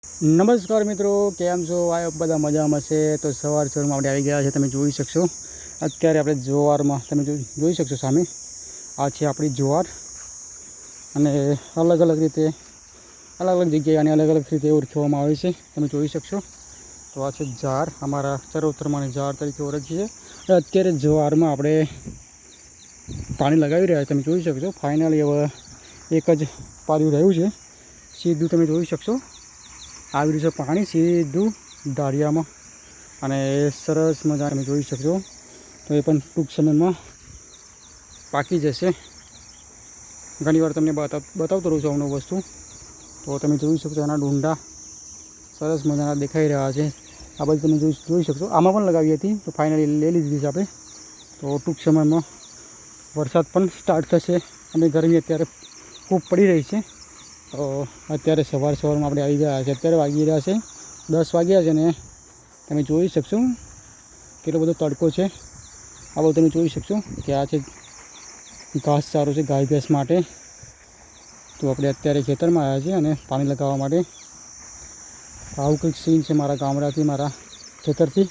નમસ્કાર મિત્રો, કેમ છો? આ બધા મજામાં છે. તો સવારમાં આપણે આવી ગયા છે. તમે જોઈ શકશો અત્યારે આપણે જુવારમાં તમે જોઈ શકશો સામે આ છે આપણી જુવાર. અને અલગ અલગ રીતે અલગ અલગ જગ્યાએ અને અલગ અલગ રીતે ઓળખવામાં આવે છે. તમે જોઈ શકશો. તો આ છે જાર, અમારા ચરોતરમાં જાર તરીકે ઓળખીએ છીએ. અત્યારે જુવારમાં આપણે પાણી લગાવી રહ્યા છે. તમે જોઈ શકશો. ફાઇનલી હવે એક જ પાર્યું રહ્યું છે. સીધું તમે જોઈ શકશો આવી રીતે પાણી સીધું ઢાળિયામાં, અને સરસ મજા તમે જોઈ શકશો. તો એ પણ ટૂંક સમયમાં પાકી જશે. ઘણીવાર તમને બતાવતો રહું છું અવનવું વસ્તુ. તો તમે જોઈ શકશો એના ડુંડા સરસ મજાના દેખાઈ રહ્યા છે. આ બધું તમે જોઈ શકશો. આમાં પણ લગાવી હતી, તો ફાઇનલી લઈ લીધી છે આપણે. તો ટૂંક સમયમાં વરસાદ પણ સ્ટાર્ટ થશે અને ગરમી અત્યારે ખૂબ પડી રહી છે. તો અત્યારે સવારમાં આપણે આવી ગયા છે. અત્યારે વાગી રહ્યા છે 10 વાગ્યા છે ને તમે જોઈ શકશો કેટલો બધો તડકો છે. આ બધું તમે જોઈ શકશો કે આ છે ઘાસ ચારો છે ગાય ભેંસ માટે. તો આપણે અત્યારે ખેતરમાં આવ્યા છીએ અને પાણી લગાવવા માટે. આવું કંઈક સીન છે મારા ગામડાથી, મારા ખેતરથી.